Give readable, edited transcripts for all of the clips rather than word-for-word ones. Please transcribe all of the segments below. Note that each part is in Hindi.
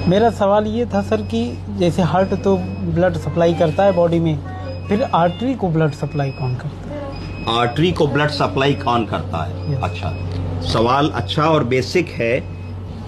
मेरा सवाल ये था सर कि जैसे हार्ट तो ब्लड सप्लाई करता है बॉडी में, फिर आर्टरी को ब्लड सप्लाई कौन करता है? आर्टरी को ब्लड सप्लाई कौन करता है? Yes. अच्छा, सवाल अच्छा और बेसिक है।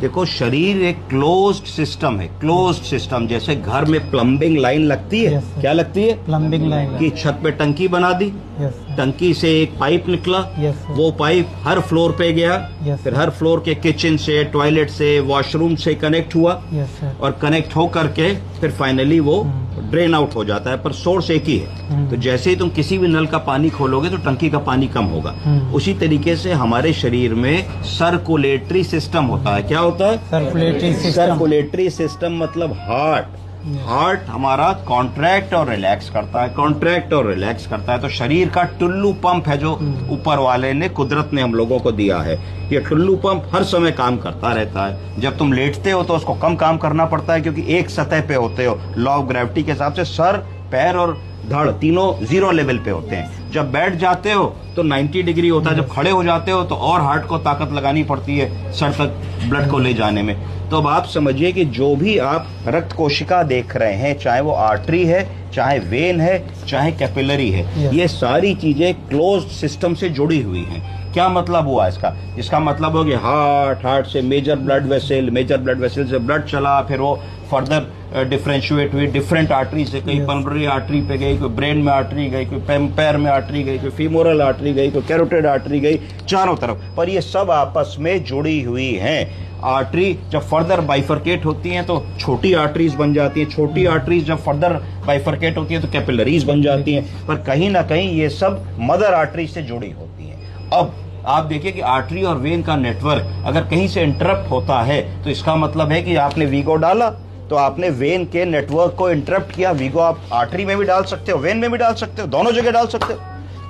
देखो, शरीर एक क्लोज्ड सिस्टम है, क्लोज्ड सिस्टम। जैसे घर में प्लम्बिंग लाइन लगती है, Yes, sir. क्या लगती है? प्लम्बिंग लाइन कि छत पे टंकी बना दी, यस टंकी से एक पाइप निकला, Yes, sir. वो पाइप हर फ्लोर पे गया, Yes, फिर sir. हर फ्लोर के किचन से, टॉयलेट से, वॉशरूम से कनेक्ट हुआ, यस सर। और कनेक्ट हो करके फिर फाइनली वो ड्रेन आउट हो जाता है, पर सोर्स एक ही है। तो जैसे ही तुम किसी भी नल का पानी खोलोगे तो टंकी का पानी कम होगा। उसी तरीके से हमारे शरीर में सर्कुलेटरी सिस्टम होता है। क्या होता है? Circulatory system. सर्कुलेटरी सिस्टम मतलब हार्ट। हार्ट हमारा कॉन्ट्रैक्ट और रिलैक्स करता है, कॉन्ट्रैक्ट और रिलैक्स करता है। तो शरीर का टुल्लू पंप है जो ऊपर वाले ने, कुदरत ने हम लोगों को दिया है। ये टुल्लू पंप हर समय काम करता रहता है। जब तुम लेटते हो तो उसको कम काम करना पड़ता है, क्योंकि एक सतह पे होते हो। लॉ ऑफ ग्रेविटी के हिसाब से सर, पैर और धड़ तीनों 0 लेवल पे होते हैं। जब बैठ जाते हो तो 90 डिग्री होता है, जब खड़े हो जाते हो तो और हार्ट को ताकत लगानी पड़ती है सर तक ब्लड को ले जाने में। तो अब आप समझिए कि जो भी आप रक्त कोशिका देख रहे हैं, चाहे वो आर्टरी है, चाहे वेन है, चाहे कैपिलरी है, ये सारी चीजें क्लोज्ड सिस्टम से जुड़ी हुई हैं। क्या मतलब हुआ इसका? इसका मतलब हो कि हार्ट से मेजर ब्लड वेसल से ब्लड चला, फिर वो फर्दर डिफ्रेंशिएट हुई डिफरेंट आर्टरी से। कहीं पल्मोनरी आर्टरी पे गई, कोई ब्रेन में आर्टरी गई, कोई पैर में आर्टरी गई, कोई फीमोरल आर्टरी गई, कोई कैरोटिड आर्टरी गई, चारों तरफ। पर ये सब आपस में जुड़ी हुई हैं। आर्टरी जब फर्दर बाइफरकेट होती हैं तो छोटी आर्टरीज बन जाती हैं, छोटी आर्टरीज जब फर्दर बाइफरकेट होती हैं तो कैपिलरीज बन जाती हैं। पर कहीं ना कहीं ये सब मदर आर्टरी से जुड़ी होती हैं। अब आप देखिए कि आर्टरी और वेन का नेटवर्क अगर कहीं से इंटरप्ट होता है तो इसका मतलब है कि आपने वीगो डाला तो आपने वेन के नेटवर्क को इंटरप्ट किया। वीगो आप आर्टरी में भी डाल सकते हो, वेन में भी डाल सकते हो, दोनों जगह डाल सकते हो।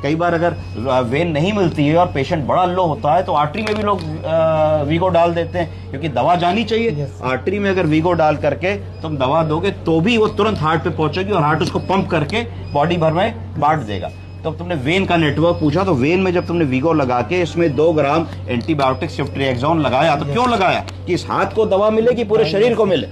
कई बार अगर वेन नहीं मिलती है और पेशेंट बड़ा लो होता है तो आर्टरी में भी लोग वीगो डाल देते हैं, क्योंकि दवा जानी चाहिए। आर्टरी में अगर वीगो डाल करके तुम दवा दोगे तो भी वो तुरंत हार्ट पे पहुंचेगी और हार्ट उसको पंप करके बॉडी भर में बांट देगा। तो तुमने वेन का नेटवर्क पूछा, तो वेन में जब तुमने वीगो लगा के इसमें 2 ग्राम एंटीबायोटिक सिफ्ट्रिएक्सोन लगाया, तो क्यों लगाया? कि इस हाथ को दवा मिले कि पूरे शरीर को मिले?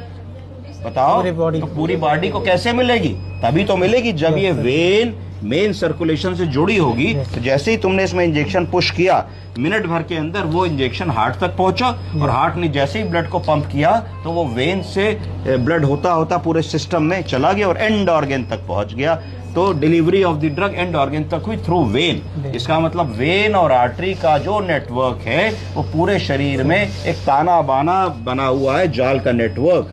बताओ। तो पूरी बॉडी को कैसे मिलेगी? तभी तो मिलेगी जब ये वेन मेन सर्कुलेशन से जुड़ी होगी। तो जैसे ही तुमने इसमें इंजेक्शन पुश किया, मिनट भर के अंदर वो इंजेक्शन हार्ट तक पहुंचा, और हार्ट ने जैसे ही ब्लड को पंप किया तो वो वेन से ब्लड होता होता पूरे सिस्टम में चला गया और एंड ऑर्गन तक पहुंच गया। तो delivery of the drug and organ तक हुई थ्रू वेन। इसका मतलब वेन और आर्टरी का जो नेटवर्क है वो पूरे शरीर में एक ताना बाना बना हुआ है, जाल का नेटवर्क।